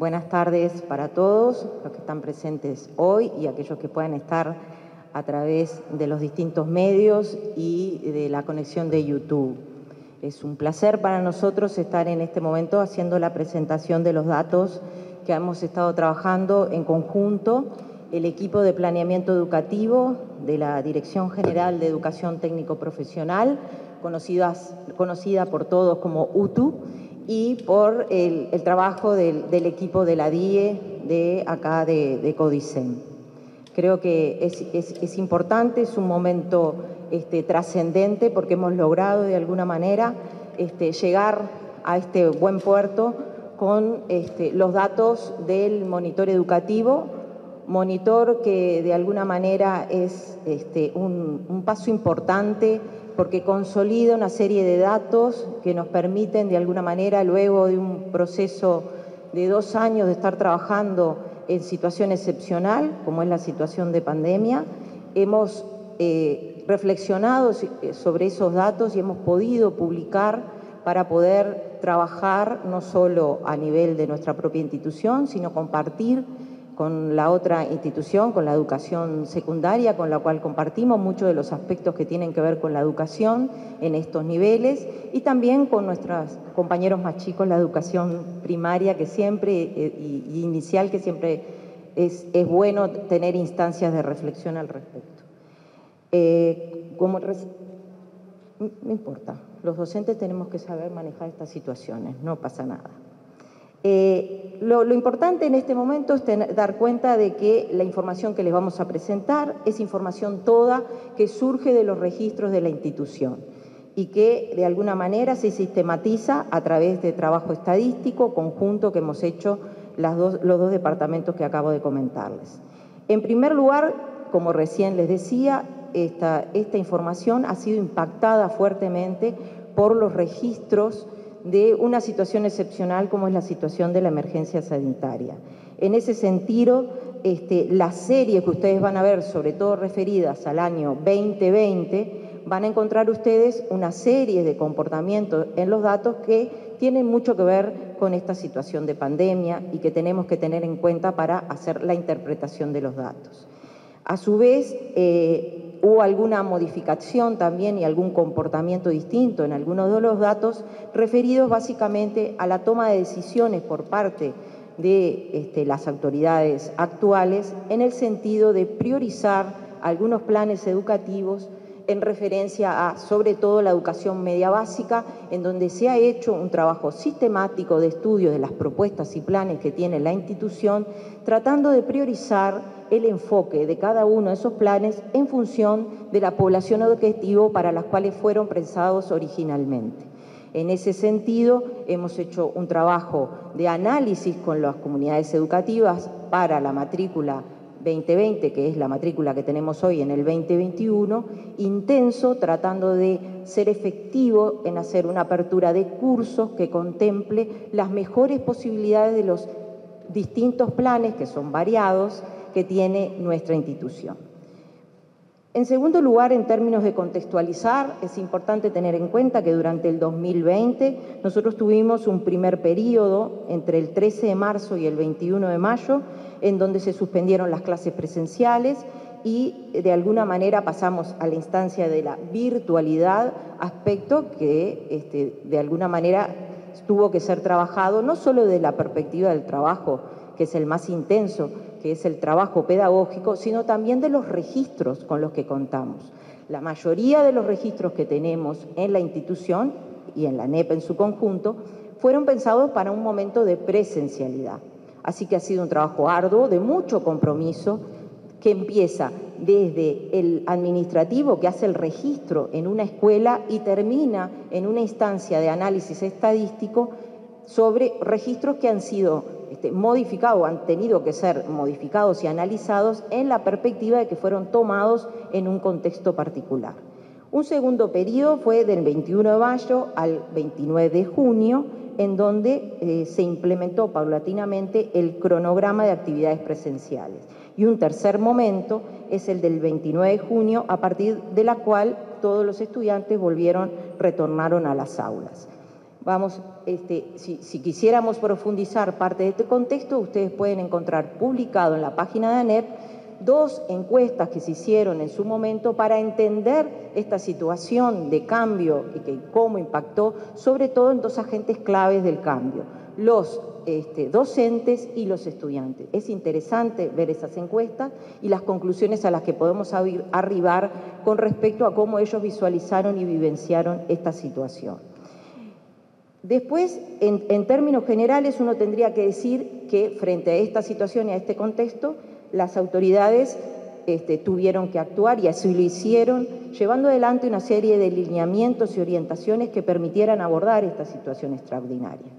Buenas tardes para todos los que están presentes hoy y aquellos que puedan estar a través de los distintos medios y de la conexión de YouTube. Es un placer para nosotros estar en este momento haciendo la presentación de los datos que hemos estado trabajando en conjunto el equipo de planeamiento educativo de la Dirección General de Educación Técnico Profesional, conocida por todos como UTU, y por el trabajo del equipo de la DIE de acá de CODICEM. Creo que es importante, es un momento trascendente porque hemos logrado de alguna manera llegar a este buen puerto con los datos del monitor educativo, monitor que de alguna manera es un paso importante porque consolida una serie de datos que nos permiten de alguna manera, luego de un proceso de 2 años de estar trabajando en situación excepcional, como es la situación de pandemia, hemos reflexionado sobre esos datos y hemos podido publicar para poder trabajar no solo a nivel de nuestra propia institución, sino compartir con la otra institución, con la educación secundaria, con la cual compartimos muchos de los aspectos que tienen que ver con la educación en estos niveles, y también con nuestros compañeros más chicos, la educación primaria que siempre, y inicial, que siempre es bueno tener instancias de reflexión al respecto. No importa, los docentes tenemos que saber manejar estas situaciones, no pasa nada. Lo importante en este momento es dar cuenta de que la información que les vamos a presentar es información toda que surge de los registros de la institución y que de alguna manera se sistematiza a través de trabajo estadístico conjunto que hemos hecho los dos departamentos que acabo de comentarles. En primer lugar, como recién les decía, esta información ha sido impactada fuertemente por los registros de una situación excepcional como es la situación de la emergencia sanitaria. En ese sentido, las series que ustedes van a ver, sobre todo referidas al año 2020, van a encontrar ustedes una serie de comportamientos en los datos que tienen mucho que ver con esta situación de pandemia y que tenemos que tener en cuenta para hacer la interpretación de los datos. A su vez, hubo alguna modificación también y algún comportamiento distinto en algunos de los datos referidos básicamente a la toma de decisiones por parte de las autoridades actuales en el sentido de priorizar algunos planes educativos en referencia a, sobre todo, la educación media básica, en donde se ha hecho un trabajo sistemático de estudio de las propuestas y planes que tiene la institución, tratando de priorizar el enfoque de cada uno de esos planes en función de la población objetivo para las cuales fueron pensados originalmente. En ese sentido, hemos hecho un trabajo de análisis con las comunidades educativas para la matrícula 2020, que es la matrícula que tenemos hoy en el 2021, intenso, tratando de ser efectivo en hacer una apertura de cursos que contemple las mejores posibilidades de los distintos planes, que son variados, que tiene nuestra institución. En segundo lugar, en términos de contextualizar, es importante tener en cuenta que durante el 2020 nosotros tuvimos un primer periodo entre el 13 de marzo y el 21 de mayo, en donde se suspendieron las clases presenciales y de alguna manera pasamos a la instancia de la virtualidad, aspecto que de alguna manera tuvo que ser trabajado no solo desde la perspectiva del trabajo, que es el más intenso, que es el trabajo pedagógico, sino también de los registros con los que contamos. La mayoría de los registros que tenemos en la institución y en la NEP en su conjunto fueron pensados para un momento de presencialidad. Así que ha sido un trabajo arduo, de mucho compromiso, que empieza desde el administrativo que hace el registro en una escuela y termina en una instancia de análisis estadístico sobre registros que han sido modificados, han tenido que ser modificados y analizados en la perspectiva de que fueron tomados en un contexto particular. Un segundo periodo fue del 21 de mayo al 29 de junio, en donde se implementó paulatinamente el cronograma de actividades presenciales. Y un tercer momento es el del 29 de junio, a partir de la cual todos los estudiantes retornaron a las aulas. Vamos, si quisiéramos profundizar parte de este contexto, ustedes pueden encontrar publicado en la página de ANEP 2 encuestas que se hicieron en su momento para entender esta situación de cambio y cómo impactó, sobre todo en 2 agentes claves del cambio, los docentes y los estudiantes. Es interesante ver esas encuestas y las conclusiones a las que podemos arribar con respecto a cómo ellos visualizaron y vivenciaron esta situación. Después, en términos generales, uno tendría que decir que frente a esta situación y a este contexto, las autoridades tuvieron que actuar y así lo hicieron, llevando adelante una serie de lineamientos y orientaciones que permitieran abordar esta situación extraordinaria.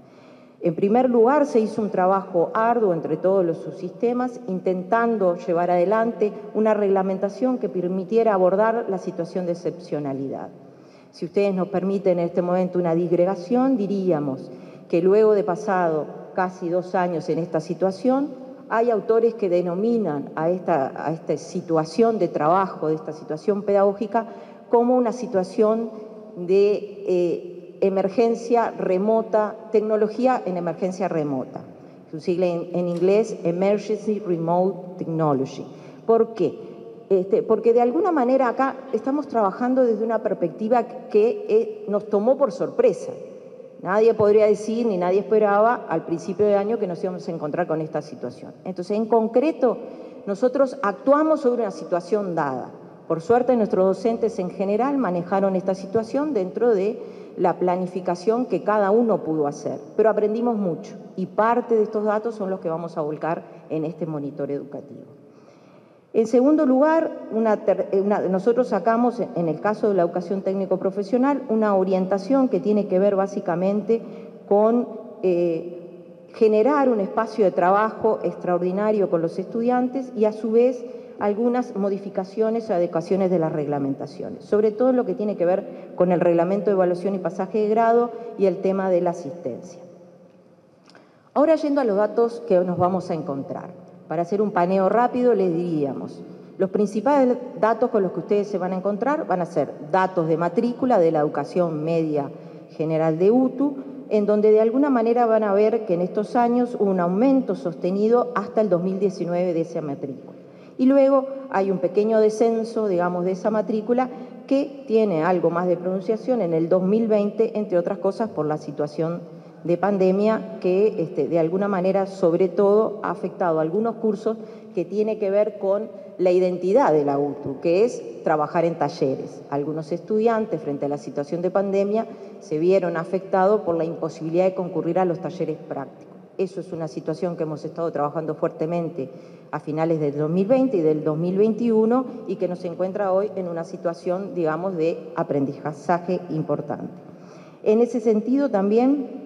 En primer lugar, se hizo un trabajo arduo entre todos los subsistemas, intentando llevar adelante una reglamentación que permitiera abordar la situación de excepcionalidad. Si ustedes nos permiten en este momento una disgregación, diríamos que luego de pasado casi 2 años en esta situación, hay autores que denominan a esta situación de trabajo, de esta situación pedagógica, como una situación de emergencia remota, tecnología en emergencia remota. Su sigla en inglés, Emergency Remote Technology. ¿Por qué? Porque de alguna manera acá estamos trabajando desde una perspectiva que nos tomó por sorpresa. Nadie podría decir, ni nadie esperaba al principio de año que nos íbamos a encontrar con esta situación. Entonces, en concreto, nosotros actuamos sobre una situación dada. Por suerte, nuestros docentes en general manejaron esta situación dentro de la planificación que cada uno pudo hacer. Pero aprendimos mucho y parte de estos datos son los que vamos a volcar en este monitor educativo. En segundo lugar, nosotros sacamos, en el caso de la educación técnico-profesional, una orientación que tiene que ver básicamente con generar un espacio de trabajo extraordinario con los estudiantes y a su vez algunas modificaciones o adecuaciones de las reglamentaciones, sobre todo en lo que tiene que ver con el reglamento de evaluación y pasaje de grado y el tema de la asistencia. Ahora yendo a los datos que nos vamos a encontrar. Para hacer un paneo rápido, les diríamos, los principales datos con los que ustedes se van a encontrar van a ser datos de matrícula de la educación media general de UTU, en donde de alguna manera van a ver que en estos años hubo un aumento sostenido hasta el 2019 de esa matrícula. Y luego hay un pequeño descenso, digamos, de esa matrícula que tiene algo más de pronunciación en el 2020, entre otras cosas por la situación de pandemia que de alguna manera sobre todo ha afectado a algunos cursos que tiene que ver con la identidad de la UTU, que es trabajar en talleres. Algunos estudiantes frente a la situación de pandemia se vieron afectados por la imposibilidad de concurrir a los talleres prácticos. Eso es una situación que hemos estado trabajando fuertemente a finales del 2020 y del 2021 y que nos encuentra hoy en una situación, digamos, de aprendizaje importante. En ese sentido también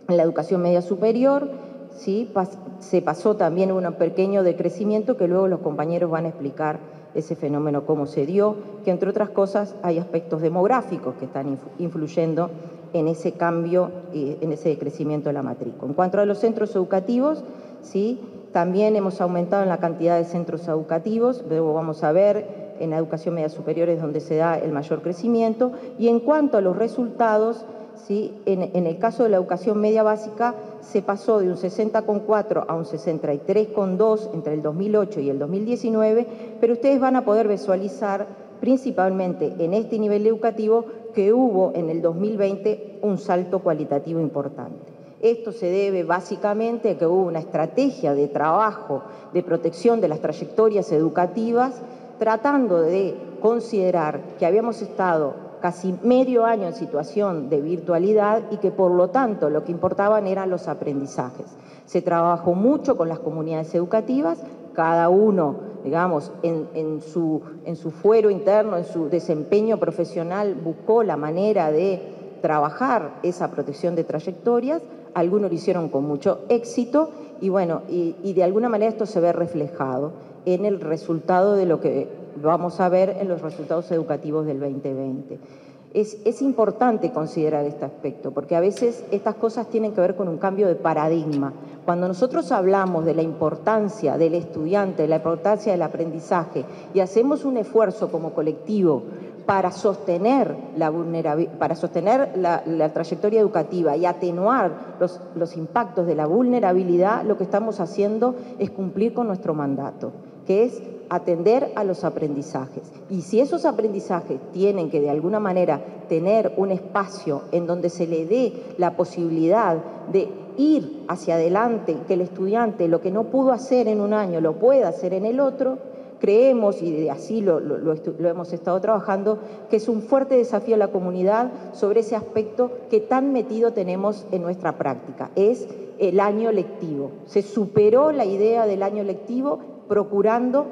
en la educación media superior, ¿sí? Se pasó también un pequeño decrecimiento que luego los compañeros van a explicar ese fenómeno, cómo se dio, que entre otras cosas hay aspectos demográficos que están influyendo en ese cambio, en ese decrecimiento de la matrícula. En cuanto a los centros educativos, ¿sí? También hemos aumentado en la cantidad de centros educativos, luego vamos a ver en la educación media superior es donde se da el mayor crecimiento, y en cuanto a los resultados, ¿sí? En el caso de la educación media básica se pasó de un 60,4 a un 63,2 entre el 2008 y el 2019, pero ustedes van a poder visualizar principalmente en este nivel educativo que hubo en el 2020 un salto cualitativo importante. Esto se debe básicamente a que hubo una estrategia de trabajo de protección de las trayectorias educativas, tratando de considerar que habíamos estado casi medio año en situación de virtualidad y que por lo tanto lo que importaban eran los aprendizajes. Se trabajó mucho con las comunidades educativas, cada uno, digamos, en su fuero interno, en su desempeño profesional, buscó la manera de trabajar esa protección de trayectorias, algunos lo hicieron con mucho éxito y bueno, y de alguna manera esto se ve reflejado en el resultado de lo que vamos a ver en los resultados educativos del 2020. Es importante considerar este aspecto, porque a veces estas cosas tienen que ver con un cambio de paradigma. Cuando nosotros hablamos de la importancia del estudiante, de la importancia del aprendizaje, y hacemos un esfuerzo como colectivo para sostener la trayectoria educativa y atenuar los impactos de la vulnerabilidad, lo que estamos haciendo es cumplir con nuestro mandato, que es atender a los aprendizajes. Y si esos aprendizajes tienen que de alguna manera tener un espacio en donde se le dé la posibilidad de ir hacia adelante, que el estudiante lo que no pudo hacer en un año lo pueda hacer en el otro, creemos, y así lo hemos estado trabajando, que es un fuerte desafío a la comunidad sobre ese aspecto que tan metido tenemos en nuestra práctica, es el año lectivo. Se superó la idea del año lectivo procurando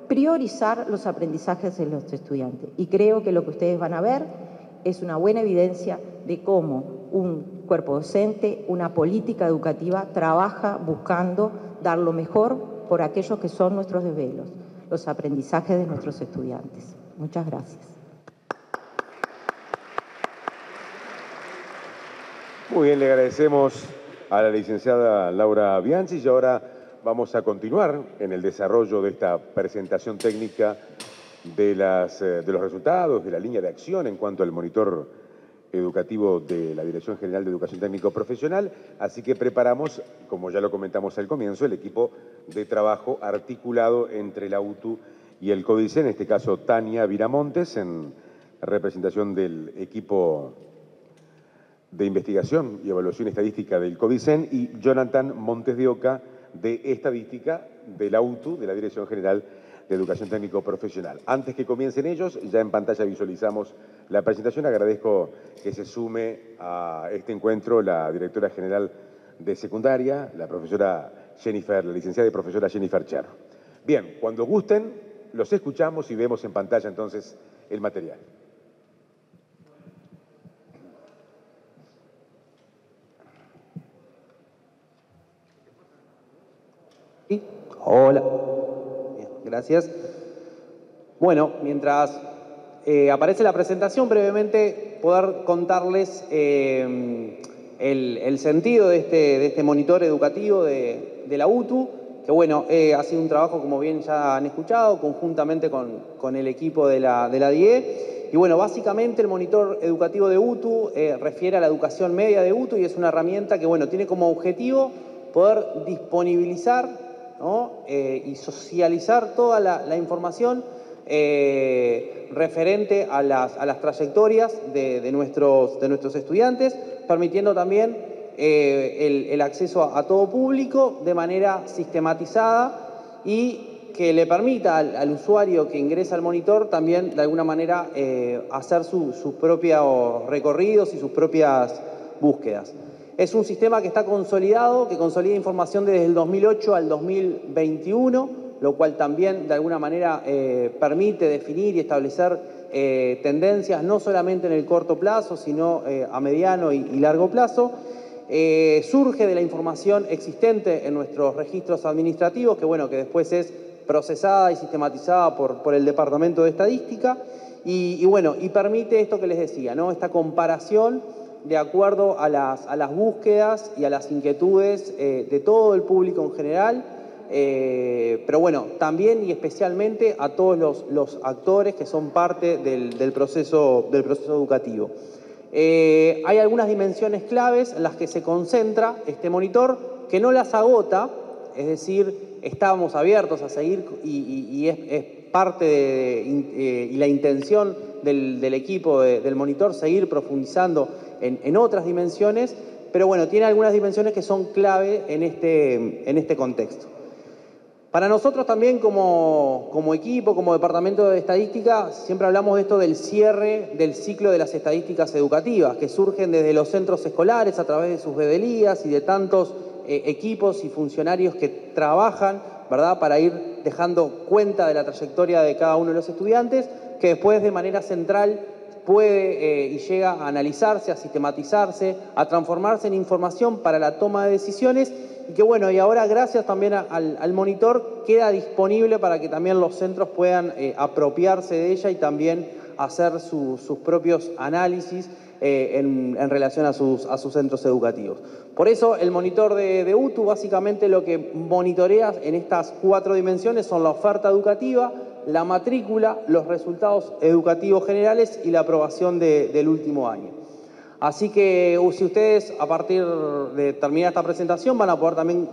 priorizar los aprendizajes de los estudiantes. Y creo que lo que ustedes van a ver es una buena evidencia de cómo un cuerpo docente, una política educativa trabaja buscando dar lo mejor por aquellos que son nuestros desvelos, los aprendizajes de nuestros estudiantes. Muchas gracias. Muy bien, le agradecemos a la licenciada Laura Bianchi y ahora vamos a continuar en el desarrollo de esta presentación técnica de los resultados, de la línea de acción en cuanto al monitor educativo de la Dirección General de Educación Técnico Profesional. Así que preparamos, como ya lo comentamos al comienzo, el equipo de trabajo articulado entre la UTU y el CODICEN, en este caso Tania Viramontes, en representación del equipo de investigación y evaluación estadística del CODICEN, y Jonathan Montes de Oca, de Estadística de la UTU, de la Dirección General de Educación Técnico Profesional. Antes que comiencen ellos, ya en pantalla visualizamos la presentación. Agradezco que se sume a este encuentro la directora general de secundaria, la licenciada y profesora Jennifer Cherro. Bien, cuando gusten, los escuchamos y vemos en pantalla entonces el material. Hola. Bien, gracias. Bueno, mientras aparece la presentación, brevemente poder contarles el sentido de este monitor educativo de la UTU, que bueno, ha sido un trabajo, como bien ya han escuchado, conjuntamente con el equipo de la DIE. Y bueno, básicamente el monitor educativo de UTU refiere a la educación media de UTU y es una herramienta que bueno, tiene como objetivo poder disponibilizar, ¿no? Y socializar toda la información referente a las trayectorias de nuestros estudiantes, permitiendo también el acceso a todo público de manera sistematizada y que le permita al usuario que ingresa al monitor también de alguna manera hacer sus propios recorridos y sus propias búsquedas. Es un sistema que está consolidado, que consolida información desde el 2008 al 2021, lo cual también de alguna manera permite definir y establecer tendencias no solamente en el corto plazo, sino a mediano y largo plazo. Surge de la información existente en nuestros registros administrativos, que bueno, que después es procesada y sistematizada por el Departamento de Estadística, y bueno, y permite esto que les decía, ¿no? Esta comparación de acuerdo a las búsquedas y a las inquietudes de todo el público en general, pero bueno, también y especialmente a todos los actores que son parte del proceso educativo. Hay algunas dimensiones claves en las que se concentra este monitor, que no las agota, es decir, estábamos abiertos a seguir y es parte y la intención del equipo del monitor seguir profundizando en otras dimensiones, pero bueno, tiene algunas dimensiones que son clave en este contexto. Para nosotros también como equipo, como Departamento de Estadística, siempre hablamos de esto del cierre del ciclo de las estadísticas educativas, que surgen desde los centros escolares a través de sus vedelías y de tantos equipos y funcionarios que trabajan, ¿verdad?, para ir dejando cuenta de la trayectoria de cada uno de los estudiantes, que después de manera central puede y llega a analizarse, a sistematizarse, a transformarse en información para la toma de decisiones y que bueno, y ahora gracias también al monitor queda disponible para que también los centros puedan apropiarse de ella y también hacer sus propios análisis en relación a sus centros educativos. Por eso el monitor de UTU básicamente lo que monitorea en estas 4 dimensiones son la oferta educativa, la matrícula, los resultados educativos generales y la aprobación del último año. Así que si ustedes a partir de terminar esta presentación van a poder también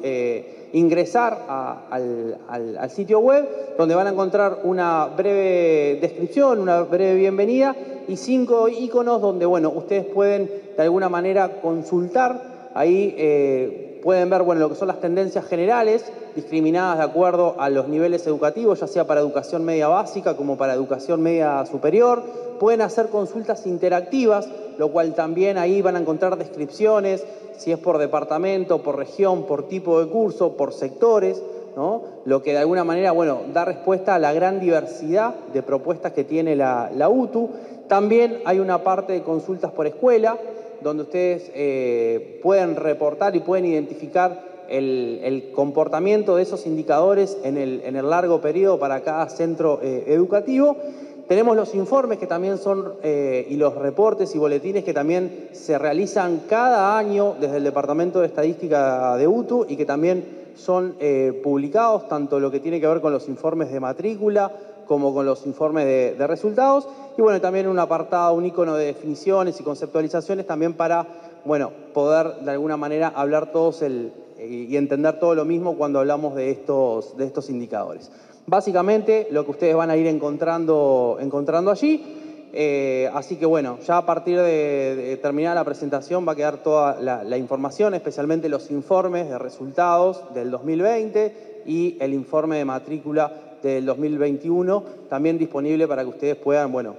ingresar al sitio web, donde van a encontrar una breve descripción, una breve bienvenida y 5 iconos donde, bueno, ustedes pueden de alguna manera consultar. Ahí pueden ver, bueno, lo que son las tendencias generales discriminadas de acuerdo a los niveles educativos, ya sea para educación media básica como para educación media superior. Pueden hacer consultas interactivas, lo cual también ahí van a encontrar descripciones, si es por departamento, por región, por tipo de curso, por sectores, ¿no? Lo que de alguna manera, bueno, da respuesta a la gran diversidad de propuestas que tiene la UTU. También hay una parte de consultas por escuela, donde ustedes pueden reportar y pueden identificar el comportamiento de esos indicadores en el largo periodo para cada centro educativo. Tenemos los informes que también son, y los reportes y boletines que también se realizan cada año desde el Departamento de Estadística de UTU y que también son publicados, tanto lo que tiene que ver con los informes de matrícula como con los informes de resultados. Y bueno, también un apartado, un icono de definiciones y conceptualizaciones también para, bueno, poder de alguna manera hablar todos y entender todo lo mismo cuando hablamos de estos indicadores. Básicamente lo que ustedes van a ir encontrando allí. Así que bueno, ya a partir de terminar la presentación va a quedar toda la información, especialmente los informes de resultados del 2020 y el informe de matrícula del 2021, también disponible para que ustedes puedan, bueno,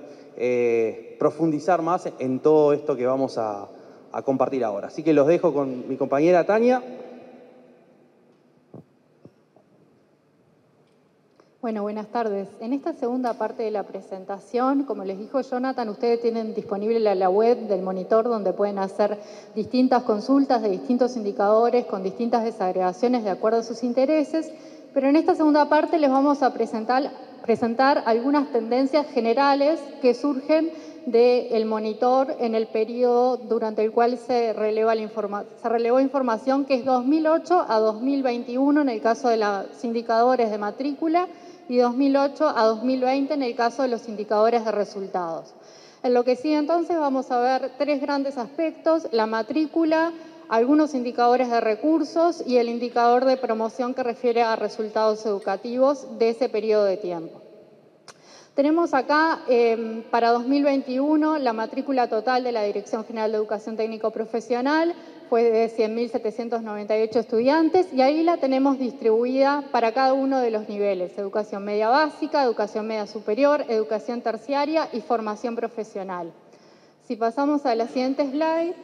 profundizar más en todo esto que vamos a compartir ahora. Así que los dejo con mi compañera Tania. Bueno, buenas tardes. En esta segunda parte de la presentación, como les dijo Jonathan, ustedes tienen disponible la web del monitor donde pueden hacer distintas consultas de distintos indicadores con distintas desagregaciones de acuerdo a sus intereses, pero en esta segunda parte les vamos a presentar algunas tendencias generales que surgen del monitor en el periodo durante el cual se relevó información que es 2008 a 2021 en el caso de los indicadores de matrícula y 2008 a 2020 en el caso de los indicadores de resultados. En lo que sigue entonces vamos a ver tres grandes aspectos: la matrícula, algunos indicadores de recursos y el indicador de promoción que refiere a resultados educativos de ese periodo de tiempo. Tenemos acá para 2021 la matrícula total de la Dirección General de Educación Técnico Profesional fue de 100.798 estudiantes y ahí la tenemos distribuida para cada uno de los niveles: educación media básica, educación media superior, educación terciaria y formación profesional. Si pasamos a la siguiente slide,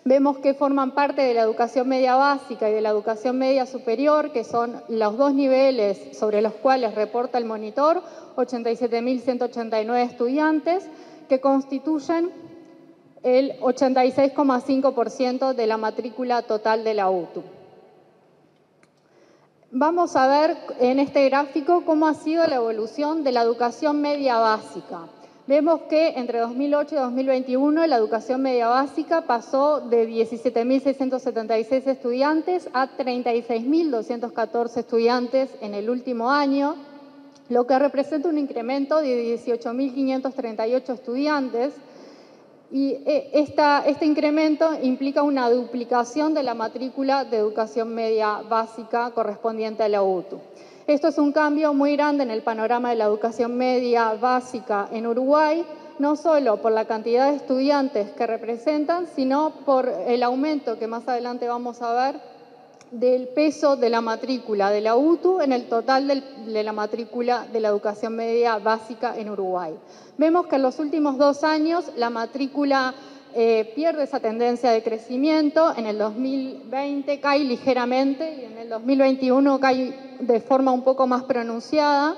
vemos que forman parte de la educación media básica y de la educación media superior, que son los dos niveles sobre los cuales reporta el monitor, 87.189 estudiantes, que constituyen el 86,5% de la matrícula total de la UTU. Vamos a ver en este gráfico cómo ha sido la evolución de la educación media básica. Vemos que entre 2008 y 2021 la educación media básica pasó de 17.676 estudiantes a 36.214 estudiantes en el último año, lo que representa un incremento de 18.538 estudiantes. Y este incremento implica una duplicación de la matrícula de educación media básica correspondiente a la UTU. Esto es un cambio muy grande en el panorama de la educación media básica en Uruguay, no solo por la cantidad de estudiantes que representan, sino por el aumento que más adelante vamos a ver del peso de la matrícula de la UTU en el total de la matrícula de la educación media básica en Uruguay. Vemos que en los últimos 2 años la matrícula pierde esa tendencia de crecimiento. En el 2020 cae ligeramente y en el 2021 cae de forma un poco más pronunciada.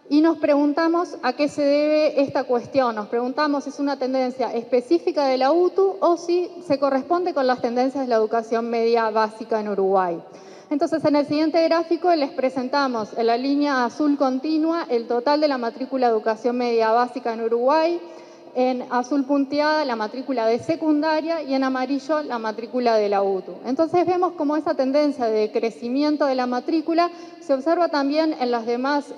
Y nos preguntamos a qué se debe esta cuestión. Nos preguntamos si es una tendencia específica de la UTU o si se corresponde con las tendencias de la educación media básica en Uruguay. Entonces, en el siguiente gráfico les presentamos en la línea azul continua el total de la matrícula de educación media básica en Uruguay, en azul punteada la matrícula de secundaria y en amarillo la matrícula de la UTU. Entonces vemos como esa tendencia de crecimiento de la matrícula se observa también en las demás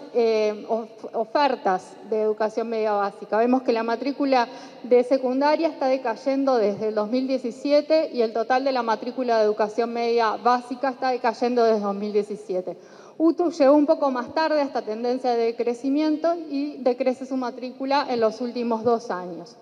ofertas de educación media básica. Vemos que la matrícula de secundaria está decayendo desde el 2017 y el total de la matrícula de educación media básica está decayendo desde 2017. UTU llegó un poco más tarde a esta tendencia de crecimiento y decrece su matrícula en los últimos 2 años.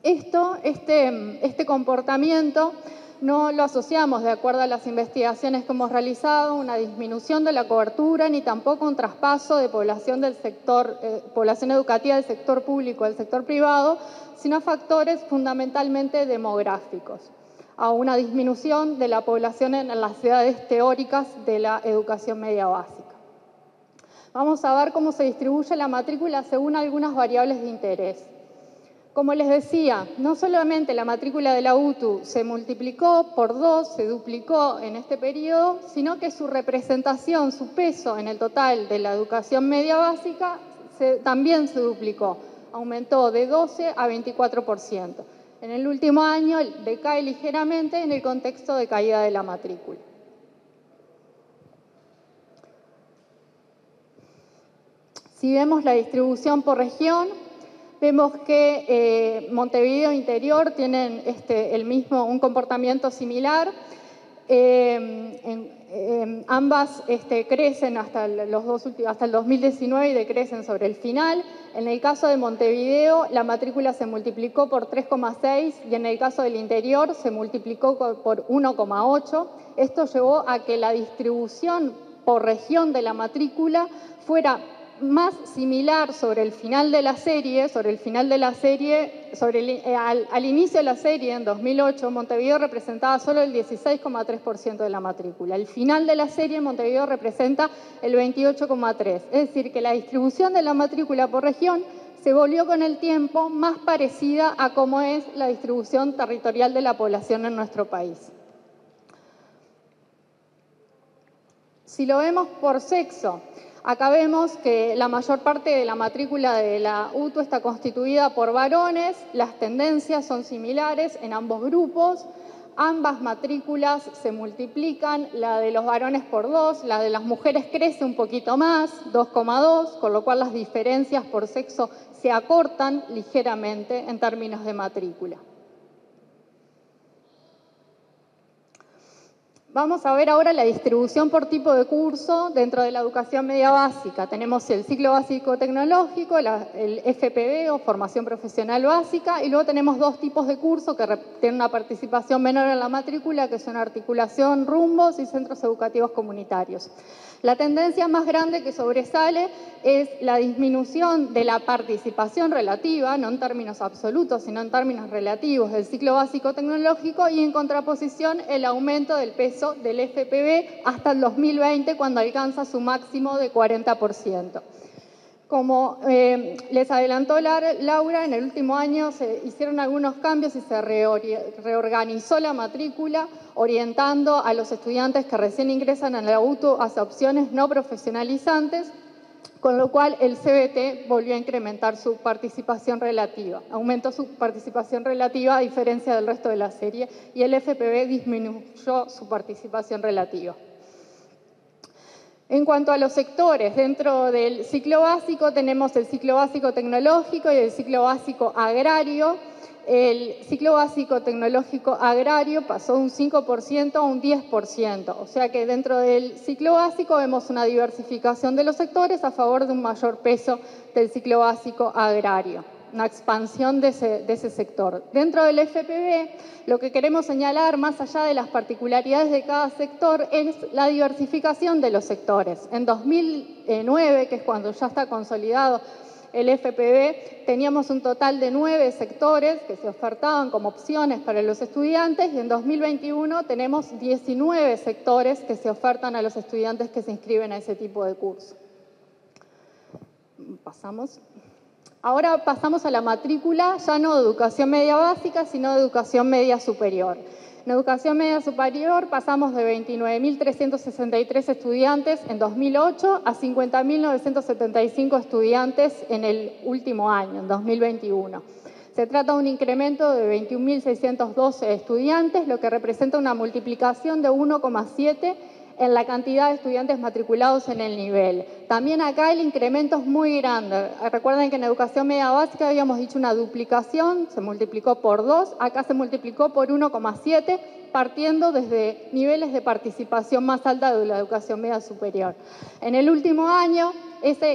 Este comportamiento no lo asociamos, de acuerdo a las investigaciones que hemos realizado, una disminución de la cobertura ni tampoco un traspaso de población del sector, población educativa del sector público al sector privado, sino a factores fundamentalmente demográficos, a una disminución de la población en las ciudades teóricas de la educación media básica. Vamos a ver cómo se distribuye la matrícula según algunas variables de interés. Como les decía, no solamente la matrícula de la UTU se multiplicó por 2, se duplicó en este periodo, sino que su representación, su peso en el total de la educación media básica también se duplicó, aumentó de 12 a 24%. En el último año decae ligeramente en el contexto de caída de la matrícula. Si vemos la distribución por región, vemos que Montevideo Interior tienen un comportamiento similar. Ambas crecen hasta el 2019 y decrecen sobre el final. En el caso de Montevideo, la matrícula se multiplicó por 3,6 y en el caso del interior se multiplicó por 1,8. Esto llevó a que la distribución por región de la matrícula fuera más similar sobre el final de la serie, al inicio de la serie, en 2008, Montevideo representaba solo el 16,3% de la matrícula. Al final de la serie, Montevideo representa el 28,3%. Es decir, que la distribución de la matrícula por región se volvió con el tiempo más parecida a cómo es la distribución territorial de la población en nuestro país. Si lo vemos por sexo, acá vemos que la mayor parte de la matrícula de la UTU está constituida por varones, las tendencias son similares en ambos grupos, ambas matrículas se multiplican, la de los varones por 2, la de las mujeres crece un poquito más, 2,2, con lo cual las diferencias por sexo se acortan ligeramente en términos de matrícula. Vamos a ver ahora la distribución por tipo de curso dentro de la educación media básica. Tenemos el ciclo básico tecnológico, el FPB o formación profesional básica, y luego tenemos 2 tipos de curso que tienen una participación menor en la matrícula, que son articulación, rumbos y centros educativos comunitarios. La tendencia más grande que sobresale es la disminución de la participación relativa, no en términos absolutos, sino en términos relativos, del ciclo básico tecnológico, y en contraposición el aumento del peso del FPB hasta el 2020, cuando alcanza su máximo de 40%. Como les adelantó Laura, en el último año se hicieron algunos cambios y se reorganizó la matrícula, orientando a los estudiantes que recién ingresan a la UTU hacia opciones no profesionalizantes, con lo cual el CBT volvió a incrementar su participación relativa, aumentó su participación relativa a diferencia del resto de la serie, y el FPB disminuyó su participación relativa. En cuanto a los sectores, dentro del ciclo básico tenemos el ciclo básico tecnológico y el ciclo básico agrario. El ciclo básico tecnológico agrario pasó de un 5% a un 10%, o sea que dentro del ciclo básico vemos una diversificación de los sectores a favor de un mayor peso del ciclo básico agrario, una expansión de ese sector. Dentro del FPB, lo que queremos señalar, más allá de las particularidades de cada sector, es la diversificación de los sectores. En 2009, que es cuando ya está consolidado el FPB, teníamos un total de 9 sectores que se ofertaban como opciones para los estudiantes, y en 2021 tenemos 19 sectores que se ofertan a los estudiantes que se inscriben a ese tipo de curso. Ahora pasamos a la matrícula, ya no de educación media básica, sino de educación media superior. En educación media superior pasamos de 29.363 estudiantes en 2008 a 50.975 estudiantes en el último año, en 2021. Se trata de un incremento de 21.612 estudiantes, lo que representa una multiplicación de 1,7 en la cantidad de estudiantes matriculados en el nivel. También acá el incremento es muy grande. Recuerden que en educación media básica habíamos dicho una duplicación, se multiplicó por 2, acá se multiplicó por 1,7, partiendo desde niveles de participación más alta de la educación media superior. En el último año, esa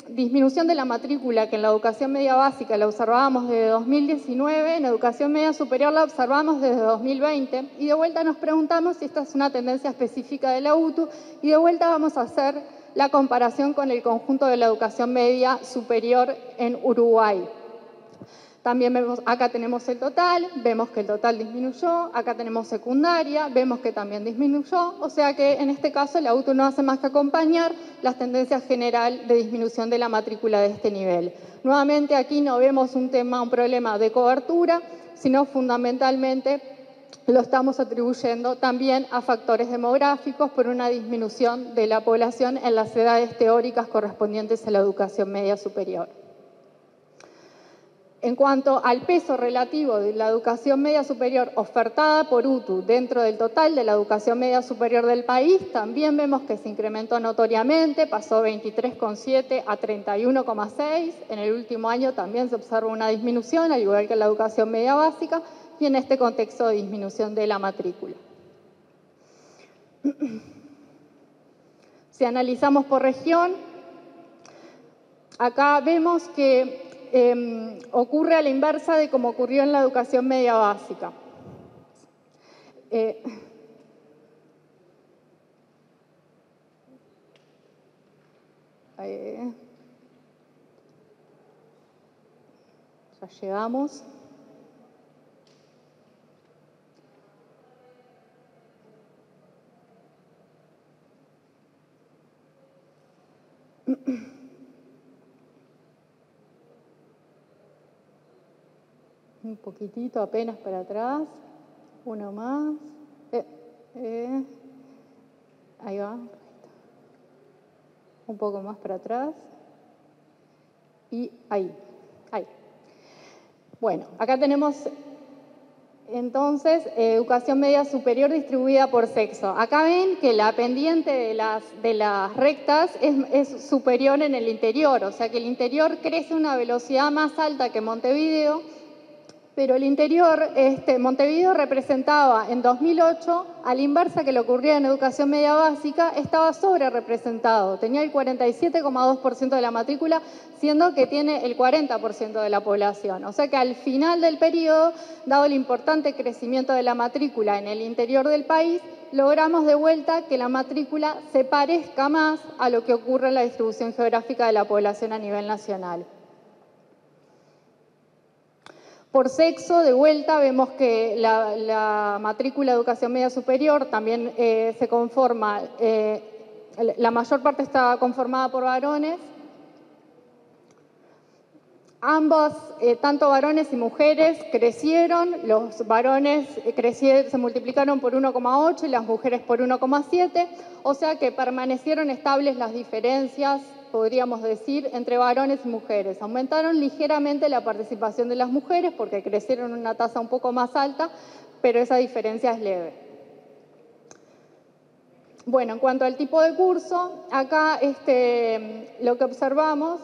disminución de la matrícula que en la educación media básica la observábamos desde 2019, en educación media superior la observamos desde 2020 y de vuelta nos preguntamos si esta es una tendencia específica de la UTU y de vuelta vamos a hacer la comparación con el conjunto de la educación media superior en Uruguay. También vemos, acá tenemos el total, vemos que el total disminuyó, acá tenemos secundaria, vemos que también disminuyó, o sea que en este caso la UTU no hace más que acompañar las tendencias general de disminución de la matrícula de este nivel. Nuevamente aquí no vemos un problema de cobertura, sino fundamentalmente lo estamos atribuyendo también a factores demográficos por una disminución de la población en las edades teóricas correspondientes a la educación media superior. En cuanto al peso relativo de la educación media superior ofertada por UTU dentro del total de la educación media superior del país, también vemos que se incrementó notoriamente, pasó 23,7 a 31,6. En el último año también se observa una disminución, al igual que en la educación media básica, y en este contexto de disminución de la matrícula. Si analizamos por región, acá vemos que ocurre a la inversa de como ocurrió en la educación media básica. Ya llegamos. Un poquitito apenas para atrás, uno más, ahí va, un poco más para atrás y ahí. Bueno, acá tenemos entonces educación media superior distribuida por sexo. Acá ven que la pendiente de las rectas es superior en el interior, o sea que el interior crece a una velocidad más alta que Montevideo, pero el interior, Montevideo representaba en 2008, a la inversa que le ocurría en educación media básica, estaba sobre representado, tenía el 47,2% de la matrícula, siendo que tiene el 40% de la población. O sea que al final del periodo, dado el importante crecimiento de la matrícula en el interior del país, logramos de vuelta que la matrícula se parezca más a lo que ocurre en la distribución geográfica de la población a nivel nacional. Por sexo, de vuelta, vemos que la matrícula de educación media superior también se conforma, la mayor parte está conformada por varones. Ambos, tanto varones y mujeres, crecieron. Los varones se multiplicaron por 1,8 y las mujeres por 1,7, o sea que permanecieron estables las diferencias, podríamos decir, entre varones y mujeres. Aumentaron ligeramente la participación de las mujeres porque crecieron en una tasa un poco más alta, pero esa diferencia es leve. Bueno, en cuanto al tipo de curso, acá lo que observamos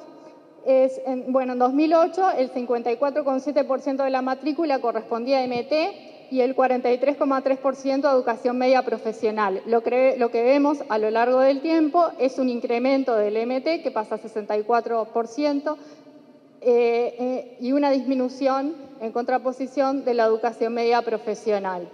es, en 2008 el 54,7% de la matrícula correspondía a MT y el 43,3% a educación media profesional. Lo que vemos a lo largo del tiempo es un incremento del MT que pasa a 64% y una disminución en contraposición de la educación media profesional.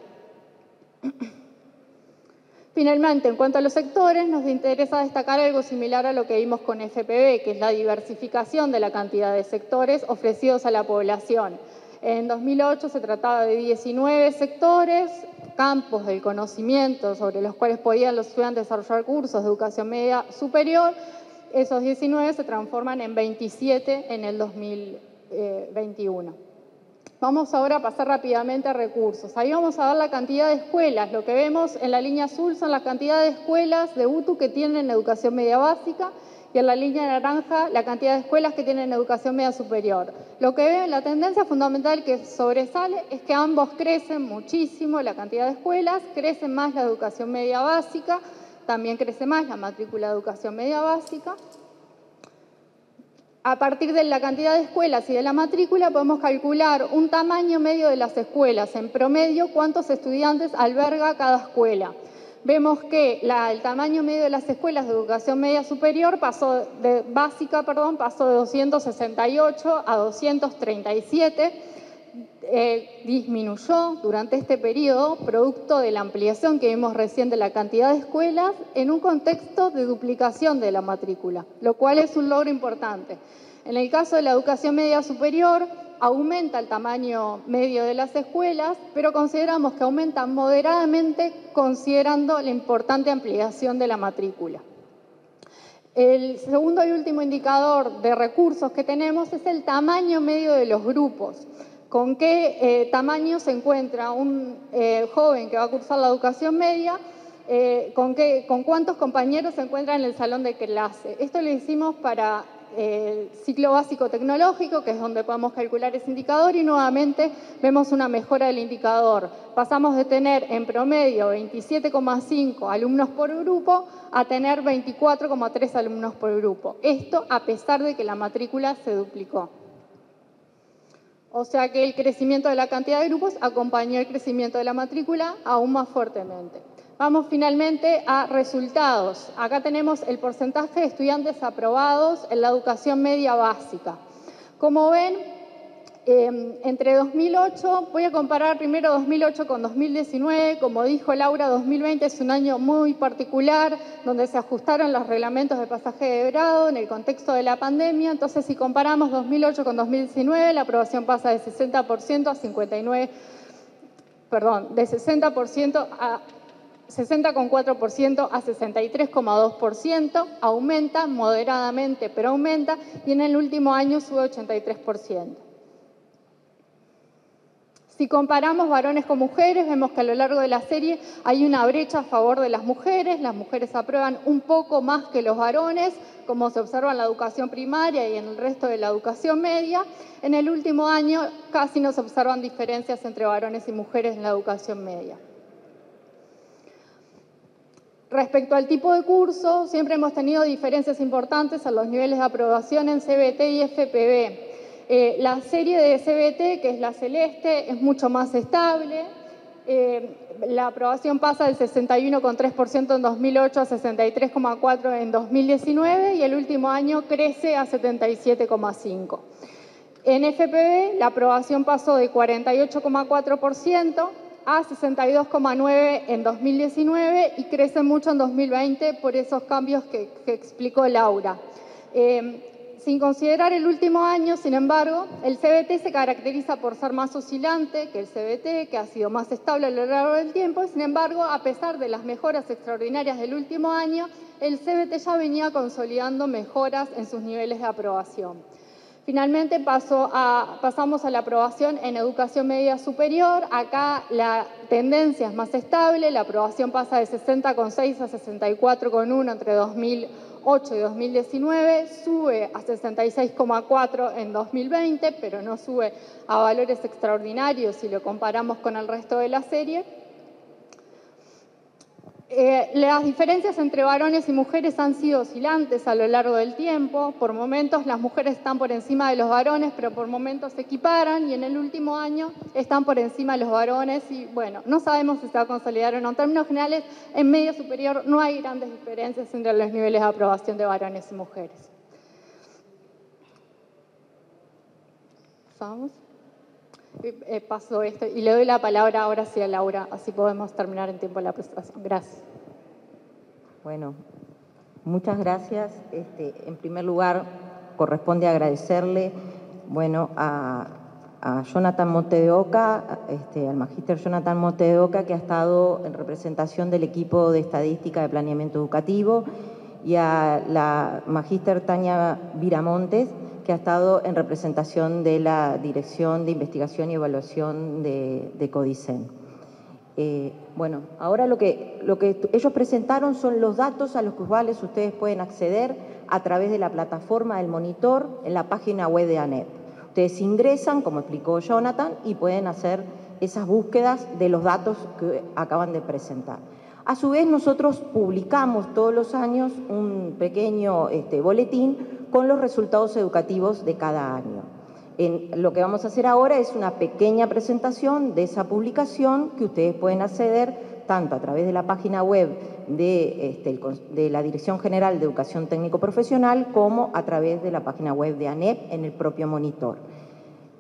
Finalmente, en cuanto a los sectores, nos interesa destacar algo similar a lo que vimos con FPB, que es la diversificación de la cantidad de sectores ofrecidos a la población. En 2008 se trataba de 19 sectores, campos del conocimiento sobre los cuales podían los estudiantes desarrollar cursos de educación media superior. Esos 19 se transforman en 27 en el 2021. Vamos ahora a pasar rápidamente a recursos. Ahí vamos a ver la cantidad de escuelas. Lo que vemos en la línea azul son la cantidad de escuelas de UTU que tienen educación media básica y en la línea naranja la cantidad de escuelas que tienen educación media superior. Lo que veo, la tendencia fundamental que sobresale es que ambos crecen muchísimo, la cantidad de escuelas, crece más la educación media básica, también crece más la matrícula de educación media básica. A partir de la cantidad de escuelas y de la matrícula podemos calcular un tamaño medio de las escuelas, en promedio cuántos estudiantes alberga cada escuela. Vemos que el tamaño medio de las escuelas de educación media superior pasó de 268 a 237, disminuyó durante este periodo, producto de la ampliación que vimos recién de la cantidad de escuelas, en un contexto de duplicación de la matrícula, lo cual es un logro importante. En el caso de la educación media superior, aumenta el tamaño medio de las escuelas, pero consideramos que aumenta moderadamente considerando la importante ampliación de la matrícula. El segundo y último indicador de recursos que tenemos es el tamaño medio de los grupos. ¿Con qué tamaño se encuentra un joven que va a cursar la educación media? ¿Con cuántos compañeros se encuentra en el salón de clase? Esto lo hicimos para el ciclo básico tecnológico, que es donde podemos calcular ese indicador, y nuevamente vemos una mejora del indicador. Pasamos de tener en promedio 27,5 alumnos por grupo a tener 24,3 alumnos por grupo. Esto a pesar de que la matrícula se duplicó. O sea que el crecimiento de la cantidad de grupos acompañó el crecimiento de la matrícula aún más fuertemente. Vamos finalmente a resultados. Acá tenemos el porcentaje de estudiantes aprobados en la educación media básica. Como ven, entre 2008, voy a comparar primero 2008 con 2019, como dijo Laura, 2020 es un año muy particular, donde se ajustaron los reglamentos de pasaje de grado en el contexto de la pandemia. Entonces, si comparamos 2008 con 2019, la aprobación pasa de 60% a 59%, perdón, de 60% a 60,4% a 63,2%, aumenta moderadamente, pero aumenta, y en el último año sube 83%. Si comparamos varones con mujeres, vemos que a lo largo de la serie hay una brecha a favor de las mujeres aprueban un poco más que los varones, como se observa en la educación primaria y en el resto de la educación media. En el último año casi no se observan diferencias entre varones y mujeres en la educación media. Respecto al tipo de curso, siempre hemos tenido diferencias importantes en los niveles de aprobación en CBT y FPB. La serie de CBT, que es la celeste, es mucho más estable. La aprobación pasa del 61,3% en 2008 a 63,4% en 2019 y el último año crece a 77,5%. En FPB, la aprobación pasó de 48,4% a 62,9% en 2019 y crece mucho en 2020 por esos cambios que explicó Laura. Sin considerar el último año, sin embargo, el CBT se caracteriza por ser más oscilante que el CBT, que ha sido más estable a lo largo del tiempo. Sin embargo, a pesar de las mejoras extraordinarias del último año, el CBT ya venía consolidando mejoras en sus niveles de aprobación. Finalmente pasamos a la aprobación en educación media superior. Acá la tendencia es más estable, la aprobación pasa de 60,6 a 64,1 entre 2008 y 2019, sube a 66,4 en 2020, pero no sube a valores extraordinarios si lo comparamos con el resto de la serie. Las diferencias entre varones y mujeres han sido oscilantes a lo largo del tiempo. Por momentos las mujeres están por encima de los varones, pero por momentos se equiparan y en el último año están por encima de los varones y bueno, no sabemos si se va a consolidar o no. En términos generales, en medio superior no hay grandes diferencias entre los niveles de aprobación de varones y mujeres. ¿Vamos? Paso esto y le doy la palabra ahora sí a Laura, así podemos terminar en tiempo la presentación. Gracias. Bueno, muchas gracias. En primer lugar, corresponde agradecerle a Jonathan Monte de Oca, al magíster Jonathan Monte de Oca, que ha estado en representación del equipo de estadística de planeamiento educativo, y a la magíster Tania Viramontes, que ha estado en representación de la Dirección de Investigación y Evaluación de Codicen. Ahora lo que ellos presentaron son los datos a los cuales ustedes pueden acceder a través de la plataforma del monitor en la página web de ANEP. Ustedes ingresan, como explicó Jonathan, y pueden hacer esas búsquedas de los datos que acaban de presentar. A su vez, nosotros publicamos todos los años un pequeño boletín con los resultados educativos de cada año. Lo que vamos a hacer ahora es una pequeña presentación de esa publicación que ustedes pueden acceder tanto a través de la página web de la Dirección General de Educación Técnico Profesional como a través de la página web de ANEP en el propio monitor.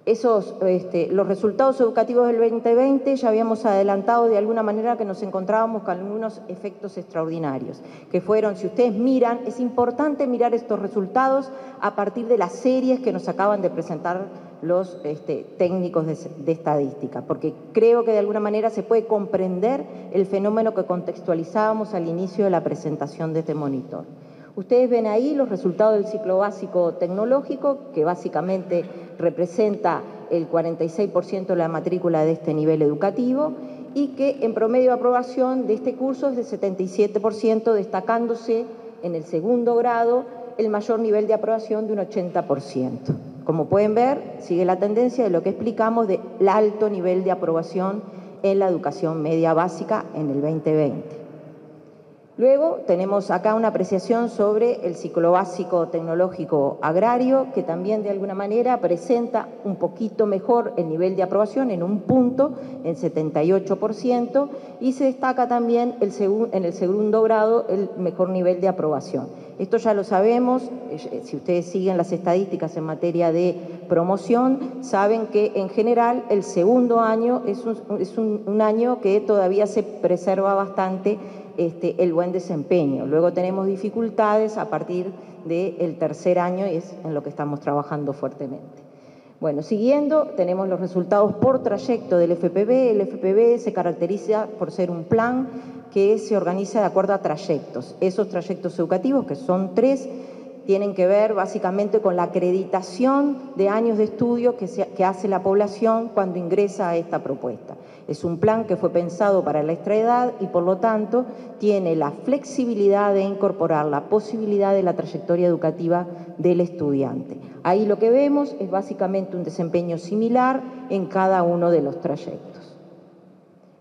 Los resultados educativos del 2020 ya habíamos adelantado de alguna manera que nos encontrábamos con algunos efectos extraordinarios, que fueron, si ustedes miran, es importante mirar estos resultados a partir de las series que nos acaban de presentar los técnicos de estadística, porque creo que de alguna manera se puede comprender el fenómeno que contextualizábamos al inicio de la presentación de este monitor. Ustedes ven ahí los resultados del ciclo básico tecnológico, que básicamente representa el 46% de la matrícula de este nivel educativo y que en promedio de aprobación de este curso es de 77%, destacándose en el segundo grado el mayor nivel de aprobación de un 80%. Como pueden ver, sigue la tendencia de lo que explicamos del alto nivel de aprobación en la educación media básica en el 2020. Luego tenemos acá una apreciación sobre el ciclo básico tecnológico agrario, que también de alguna manera presenta un poquito mejor el nivel de aprobación en un punto, en 78%, y se destaca también en el segundo grado el mejor nivel de aprobación. Esto ya lo sabemos, si ustedes siguen las estadísticas en materia de promoción, saben que en general el segundo año es un año que todavía se preserva bastante el buen desempeño. Luego tenemos dificultades a partir del tercer año y es en lo que estamos trabajando fuertemente. Bueno, siguiendo, tenemos los resultados por trayecto del FPB. El FPB se caracteriza por ser un plan que se organiza de acuerdo a trayectos. Esos trayectos educativos, que son 3, tienen que ver básicamente con la acreditación de años de estudio que hace la población cuando ingresa a esta propuesta. Es un plan que fue pensado para la extraedad y por lo tanto tiene la flexibilidad de incorporar la posibilidad de la trayectoria educativa del estudiante. Ahí lo que vemos es básicamente un desempeño similar en cada uno de los trayectos.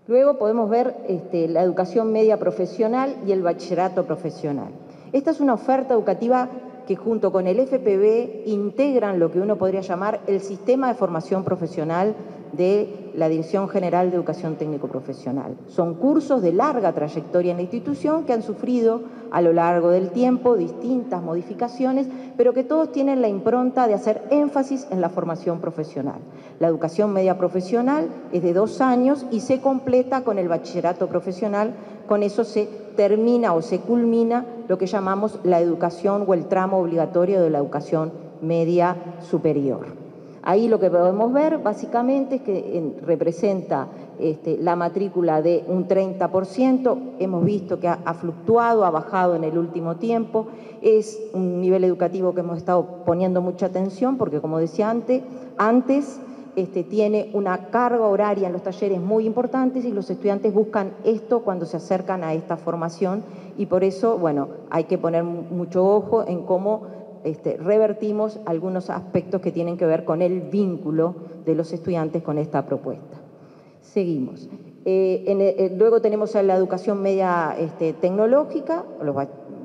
Luego podemos ver la educación media profesional y el bachillerato profesional. Esta es una oferta educativa que junto con el FPB integran lo que uno podría llamar el sistema de formación profesional de la Dirección General de Educación Técnico Profesional. Son cursos de larga trayectoria en la institución que han sufrido a lo largo del tiempo distintas modificaciones, pero que todos tienen la impronta de hacer énfasis en la formación profesional. La educación media profesional es de 2 años y se completa con el bachillerato profesional. Con eso se termina o se culmina lo que llamamos la educación o el tramo obligatorio de la educación media superior. Ahí lo que podemos ver básicamente es que representa la matrícula de un 30%, hemos visto que ha fluctuado, ha bajado en el último tiempo, es un nivel educativo que hemos estado poniendo mucha atención porque, como decía antes tiene una carga horaria en los talleres muy importantes y los estudiantes buscan esto cuando se acercan a esta formación y por eso, bueno, hay que poner mucho ojo en cómo revertimos algunos aspectos que tienen que ver con el vínculo de los estudiantes con esta propuesta. Seguimos. Luego tenemos a la educación media tecnológica, los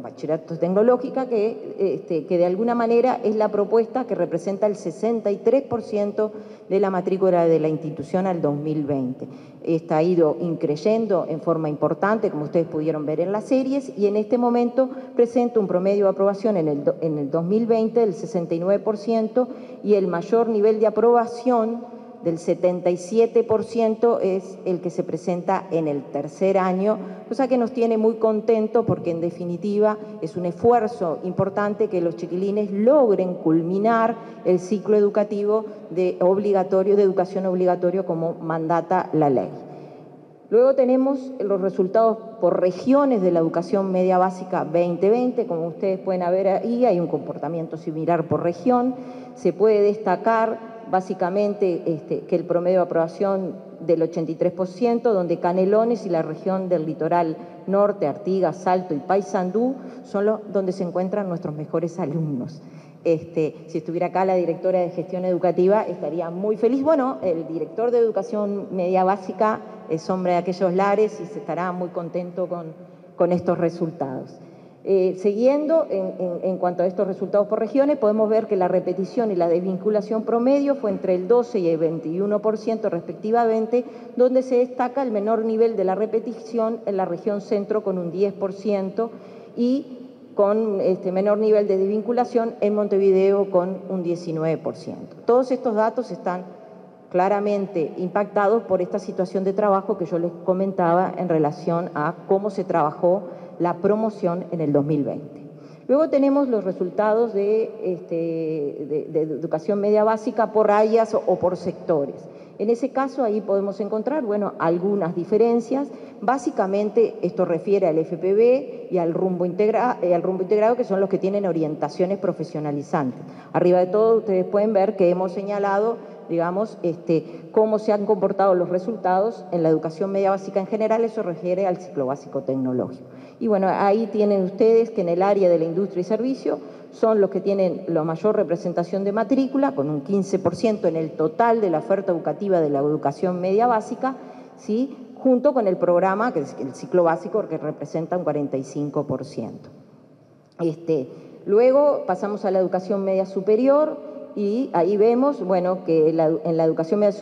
bachilleratos tecnológica, que de alguna manera es la propuesta que representa el 63% de la matrícula de la institución al 2020. Esta ha ido increyendo en forma importante, como ustedes pudieron ver en las series, y en este momento presenta un promedio de aprobación en el 2020 del 69% y el mayor nivel de aprobación del 77% es el que se presenta en el tercer año, cosa que nos tiene muy contentos porque en definitiva es un esfuerzo importante que los chiquilines logren culminar el ciclo educativo de educación obligatorio como mandata la ley. Luego tenemos los resultados por regiones de la educación media básica 2020, como ustedes pueden ver ahí, hay un comportamiento similar por región, se puede destacar básicamente que el promedio de aprobación del 83%, donde Canelones y la región del litoral norte, Artigas, Salto y Paysandú, son donde se encuentran nuestros mejores alumnos. Si estuviera acá la directora de gestión educativa, estaría muy feliz. Bueno, el director de educación media básica es hombre de aquellos lares y se estará muy contento con estos resultados. Siguiendo, en cuanto a estos resultados por regiones, podemos ver que la repetición y la desvinculación promedio fue entre el 12 y el 21% respectivamente, donde se destaca el menor nivel de la repetición en la región centro con un 10% y con menor nivel de desvinculación en Montevideo con un 19%. Todos estos datos están claramente impactados por esta situación de trabajo que yo les comentaba en relación a cómo se trabajó la promoción en el 2020. Luego tenemos los resultados de educación media básica por áreas o por sectores. En ese caso, ahí podemos encontrar, bueno, algunas diferencias. Básicamente, esto refiere al FPB y al rumbo integrado, que son los que tienen orientaciones profesionalizantes. Arriba de todo, ustedes pueden ver que hemos señalado, digamos, cómo se han comportado los resultados en la educación media básica en general. Eso refiere al ciclo básico tecnológico. Y bueno, ahí tienen ustedes que en el área de la industria y servicio son los que tienen la mayor representación de matrícula, con un 15% en el total de la oferta educativa de la educación media básica, ¿sí?, junto con el programa, que es el ciclo básico, que representa un 45%. Luego pasamos a la educación media superior y ahí vemos, bueno, que en la educación media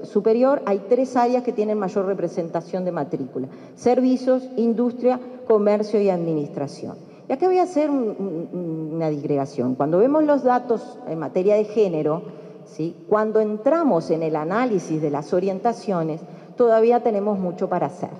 superior hay 3 áreas que tienen mayor representación de matrícula: servicios, industria, comercio y administración. Y acá voy a hacer una digregación. Cuando vemos los datos en materia de género, ¿sí?, cuando entramos en el análisis de las orientaciones, todavía tenemos mucho para hacer.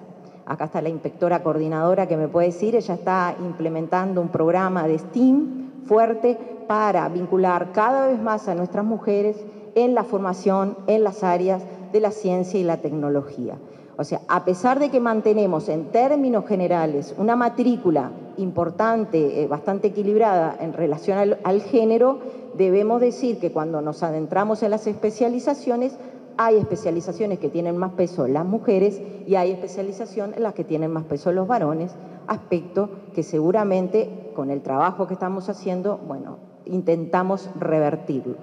Acá está la inspectora coordinadora que me puede decir, ella está implementando un programa de STEAM fuerte para vincular cada vez más a nuestras mujeres en la formación en las áreas de la ciencia y la tecnología. O sea, a pesar de que mantenemos en términos generales una matrícula importante, bastante equilibrada en relación al género, debemos decir que cuando nos adentramos en las especializaciones, hay especializaciones que tienen más peso las mujeres y hay especializaciones en las que tienen más peso los varones, aspecto que seguramente con el trabajo que estamos haciendo, bueno, intentamos revertirlo.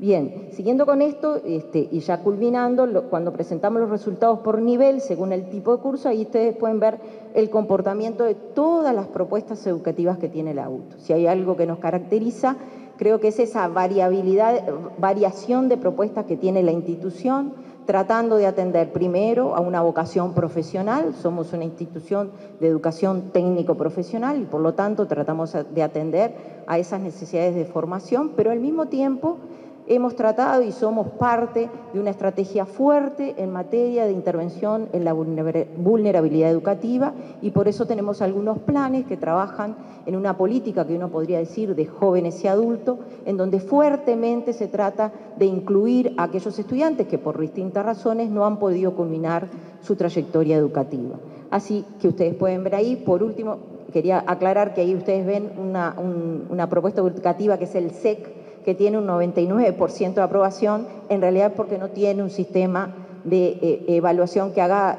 Bien, siguiendo con esto y ya culminando, cuando presentamos los resultados por nivel, según el tipo de curso, ahí ustedes pueden ver el comportamiento de todas las propuestas educativas que tiene la UTU. Si hay algo que nos caracteriza, creo que es esa variación de propuestas que tiene la institución, tratando de atender primero a una vocación profesional. Somos una institución de educación técnico-profesional y por lo tanto tratamos de atender a esas necesidades de formación, pero al mismo tiempo hemos tratado y somos parte de una estrategia fuerte en materia de intervención en la vulnerabilidad educativa y por eso tenemos algunos planes que trabajan en una política que uno podría decir de jóvenes y adultos, en donde fuertemente se trata de incluir a aquellos estudiantes que por distintas razones no han podido culminar su trayectoria educativa. Así que ustedes pueden ver ahí, por último, quería aclarar que ahí ustedes ven una propuesta educativa que es el SEC, que tiene un 99% de aprobación, en realidad porque no tiene un sistema de evaluación que haga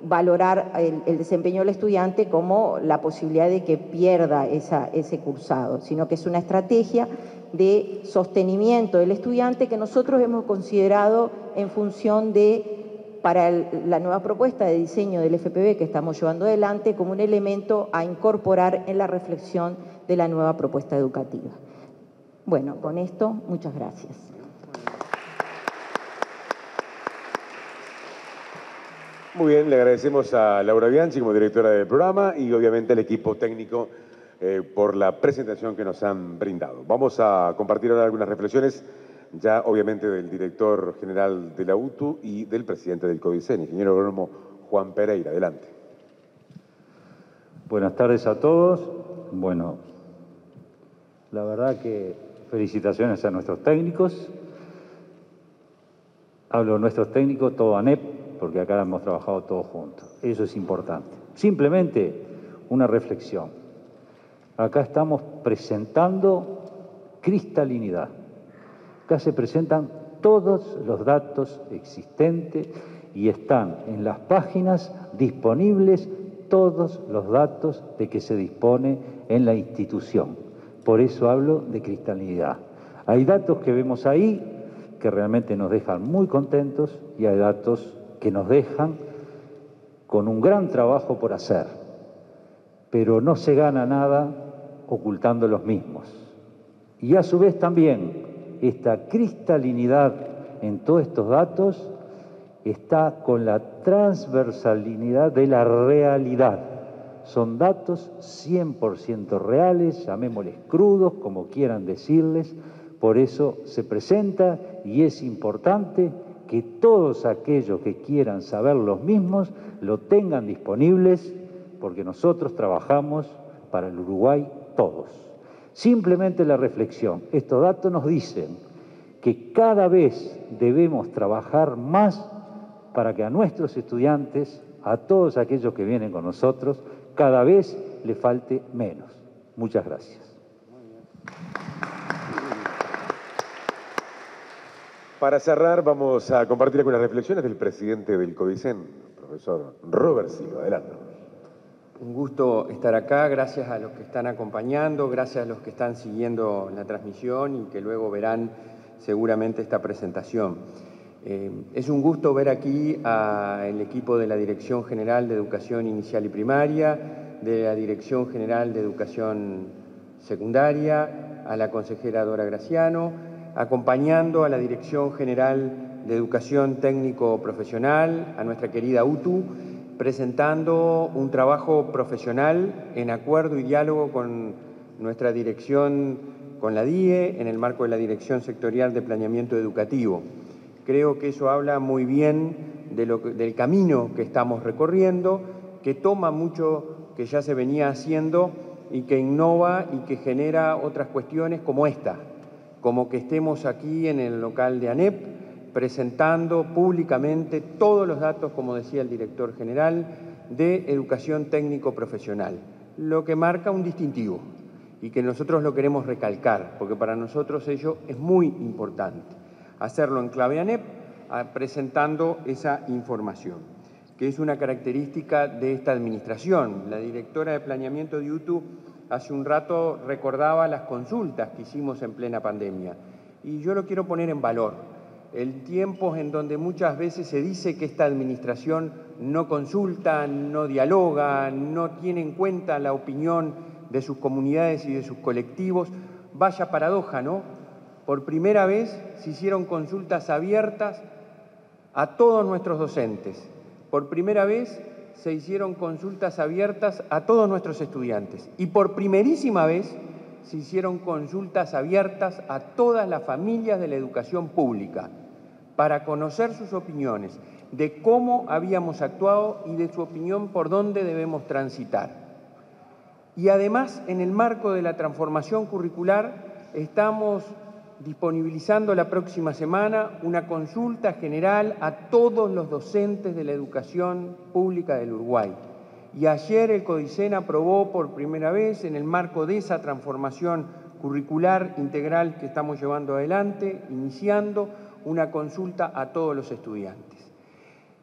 valorar el desempeño del estudiante como la posibilidad de que pierda ese cursado, sino que es una estrategia de sostenimiento del estudiante que nosotros hemos considerado en función para la nueva propuesta de diseño del FPB que estamos llevando adelante como un elemento a incorporar en la reflexión de la nueva propuesta educativa. Bueno, con esto, muchas gracias. Muy bien, le agradecemos a Laura Bianchi como directora del programa y obviamente al equipo técnico por la presentación que nos han brindado. Vamos a compartir ahora algunas reflexiones, ya obviamente del director general de la UTU y del presidente del CODICEN, ingeniero agrónomo Juan Pereira. Adelante. Buenas tardes a todos. Bueno, la verdad que felicitaciones a nuestros técnicos. Hablo de nuestros técnicos, todo ANEP, porque acá hemos trabajado todos juntos. Eso es importante. Simplemente una reflexión. Acá estamos presentando cristalinidad. Acá se presentan todos los datos existentes y están en las páginas disponibles todos los datos de que se dispone en la institución. Por eso hablo de cristalinidad. Hay datos que vemos ahí que realmente nos dejan muy contentos y hay datos que nos dejan con un gran trabajo por hacer, pero no se gana nada ocultando los mismos. Y a su vez también esta cristalinidad en todos estos datos está con la transversalidad de la realidad. Son datos 100% reales, llamémosles crudos, como quieran decirles, por eso se presenta y es importante que todos aquellos que quieran saber los mismos lo tengan disponibles, porque nosotros trabajamos para el Uruguay todos. Simplemente la reflexión, estos datos nos dicen que cada vez debemos trabajar más para que a nuestros estudiantes, a todos aquellos que vienen con nosotros, cada vez le falte menos. Muchas gracias. Para cerrar, vamos a compartir algunas reflexiones del presidente del CODICEN, profesor Robert Silva. Adelante. Un gusto estar acá, gracias a los que están acompañando, gracias a los que están siguiendo la transmisión y que luego verán seguramente esta presentación. Es un gusto ver aquí al equipo de la Dirección General de Educación Inicial y Primaria, de la Dirección General de Educación Secundaria, a la consejera Dora Graciano, acompañando a la Dirección General de Educación Técnico Profesional, a nuestra querida UTU, presentando un trabajo profesional en acuerdo y diálogo con nuestra dirección, con la DIE, en el marco de la Dirección Sectorial de Planeamiento Educativo. Creo que eso habla muy bien del camino que estamos recorriendo, que toma mucho que ya se venía haciendo y que innova y que genera otras cuestiones como esta, como que estemos aquí en el local de ANEP presentando públicamente todos los datos, como decía el director general, de educación técnico-profesional, lo que marca un distintivo y que nosotros lo queremos recalcar, porque para nosotros ello es muy importante, hacerlo en clave ANEP, presentando esa información, que es una característica de esta administración. La directora de Planeamiento de UTU hace un rato recordaba las consultas que hicimos en plena pandemia, y yo lo quiero poner en valor. El tiempo en donde muchas veces se dice que esta administración no consulta, no dialoga, no tiene en cuenta la opinión de sus comunidades y de sus colectivos, vaya paradoja, ¿no? Por primera vez se hicieron consultas abiertas a todos nuestros docentes. Por primera vez se hicieron consultas abiertas a todos nuestros estudiantes. Y por primerísima vez se hicieron consultas abiertas a todas las familias de la educación pública para conocer sus opiniones de cómo habíamos actuado y de su opinión por dónde debemos transitar. Y además, en el marco de la transformación curricular, estamos disponibilizando la próxima semana una consulta general a todos los docentes de la educación pública del Uruguay. Y ayer el CODICEN aprobó por primera vez, en el marco de esa transformación curricular integral que estamos llevando adelante, iniciando una consulta a todos los estudiantes.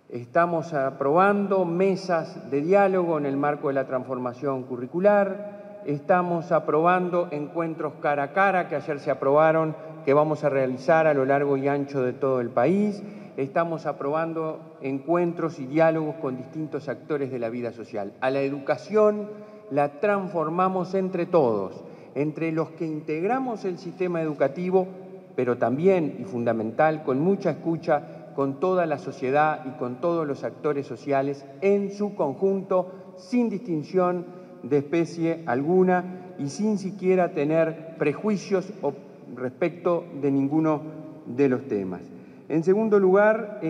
Estamos aprobando mesas de diálogo en el marco de la transformación curricular, estamos aprobando encuentros cara a cara que ayer se aprobaron, que vamos a realizar a lo largo y ancho de todo el país. Estamos aprobando encuentros y diálogos con distintos actores de la vida social. A la educación la transformamos entre todos, entre los que integramos el sistema educativo, pero también, y fundamental, con mucha escucha, con toda la sociedad y con todos los actores sociales en su conjunto, sin distinción de especie alguna y sin siquiera tener prejuicios respecto de ninguno de los temas. En segundo lugar,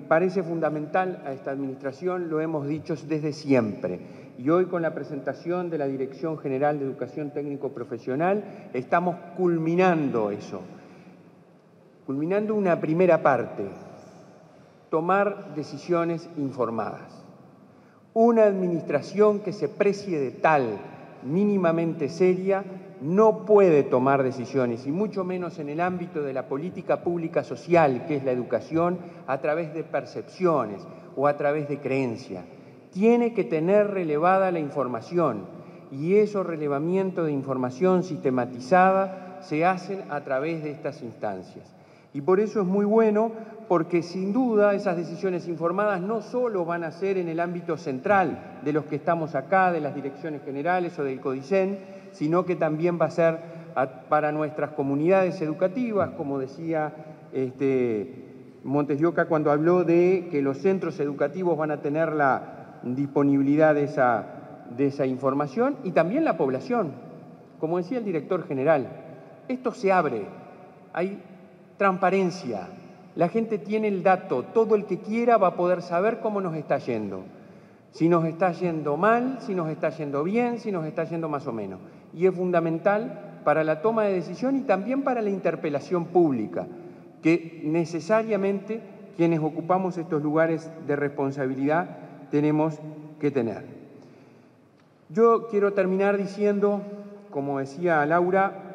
parece fundamental a esta administración, lo hemos dicho desde siempre, y hoy con la presentación de la Dirección General de Educación Técnico Profesional estamos culminando eso, culminando una primera parte, tomar decisiones informadas. Una administración que se precie de tal, mínimamente seria, no puede tomar decisiones, y mucho menos en el ámbito de la política pública social, que es la educación, a través de percepciones o a través de creencias. Tiene que tener relevada la información, y esos relevamientos de información sistematizada se hacen a través de estas instancias. Y por eso es muy bueno, porque sin duda esas decisiones informadas no solo van a ser en el ámbito central de los que estamos acá, de las direcciones generales o del CODICEN, sino que también va a ser para nuestras comunidades educativas, como decía Montes de Oca cuando habló de que los centros educativos van a tener la disponibilidad de esa información, y también la población. Como decía el director general, esto se abre, hay transparencia, la gente tiene el dato, todo el que quiera va a poder saber cómo nos está yendo. Si nos está yendo mal, si nos está yendo bien, si nos está yendo más o menos. Y es fundamental para la toma de decisión y también para la interpelación pública, que necesariamente quienes ocupamos estos lugares de responsabilidad tenemos que tener. Yo quiero terminar diciendo, como decía Laura,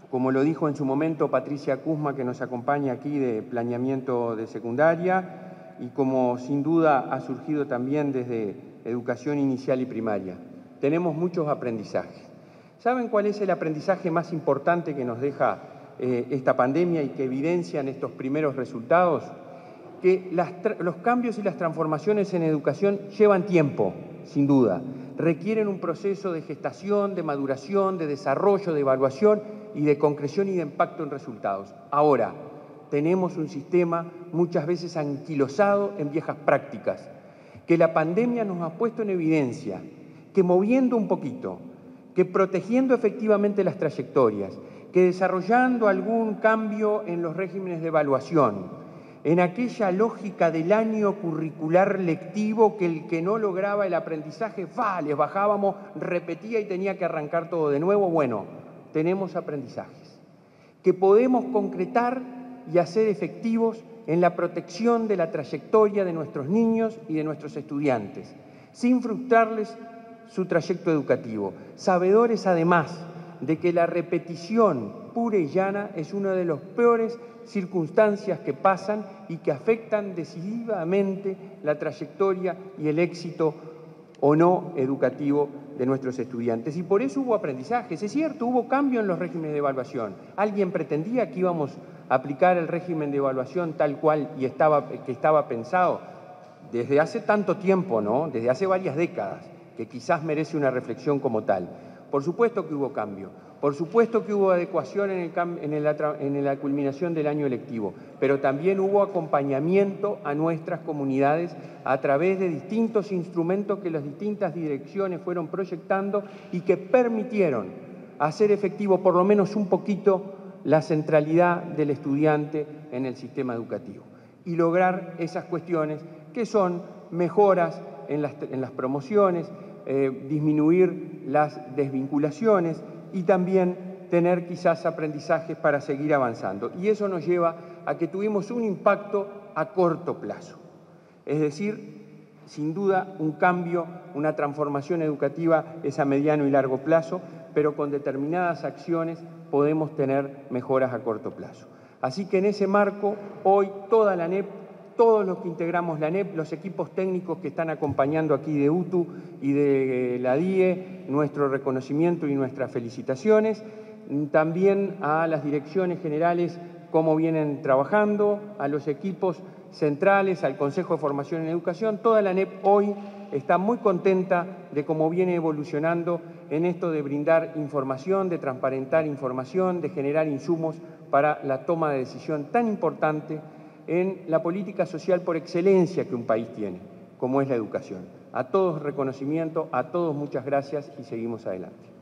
como lo dijo en su momento Patricia Kuzma, que nos acompaña aquí de planeamiento de secundaria, y como sin duda ha surgido también desde educación inicial y primaria. Tenemos muchos aprendizajes. ¿Saben cuál es el aprendizaje más importante que nos deja esta pandemia y que evidencian estos primeros resultados? Que los cambios y las transformaciones en educación llevan tiempo, sin duda. Requieren un proceso de gestación, de maduración, de desarrollo, de evaluación y de concreción y de impacto en resultados. Ahora, tenemos un sistema muchas veces anquilosado en viejas prácticas, que la pandemia nos ha puesto en evidencia, que moviendo un poquito, que protegiendo efectivamente las trayectorias, que desarrollando algún cambio en los regímenes de evaluación, en aquella lógica del año curricular lectivo que el que no lograba el aprendizaje, les bajábamos, repetía y tenía que arrancar todo de nuevo. Bueno, tenemos aprendizajes que podemos concretar y hacer efectivos en la protección de la trayectoria de nuestros niños y de nuestros estudiantes, sin frustrarles su trayecto educativo, sabedores además de que la repetición pura y llana es una de las peores circunstancias que pasan y que afectan decisivamente la trayectoria y el éxito o no educativo de nuestros estudiantes. Y por eso hubo aprendizajes. Es cierto, hubo cambio en los regímenes de evaluación. Alguien pretendía que íbamos a aplicar el régimen de evaluación tal cual y que estaba pensado desde hace tanto tiempo, ¿no? Desde hace varias décadas, que quizás merece una reflexión como tal. Por supuesto que hubo cambio, por supuesto que hubo adecuación en la culminación del año lectivo, pero también hubo acompañamiento a nuestras comunidades a través de distintos instrumentos que las distintas direcciones fueron proyectando y que permitieron hacer efectivo por lo menos un poquito la centralidad del estudiante en el sistema educativo y lograr esas cuestiones que son mejoras en las promociones, disminuir las desvinculaciones y también tener quizás aprendizajes para seguir avanzando. Y eso nos lleva a que tuvimos un impacto a corto plazo. Es decir, sin duda un cambio, una transformación educativa es a mediano y largo plazo, pero con determinadas acciones podemos tener mejoras a corto plazo. Así que en ese marco, hoy toda la ANEP, todos los que integramos la ANEP, los equipos técnicos que están acompañando aquí de UTU y de la DIE, nuestro reconocimiento y nuestras felicitaciones, también a las direcciones generales, cómo vienen trabajando, a los equipos centrales, al Consejo de Formación en Educación. Toda la ANEP hoy está muy contenta de cómo viene evolucionando en esto de brindar información, de transparentar información, de generar insumos para la toma de decisión tan importante en la política social por excelencia que un país tiene, como es la educación. A todos reconocimiento, a todos muchas gracias y seguimos adelante.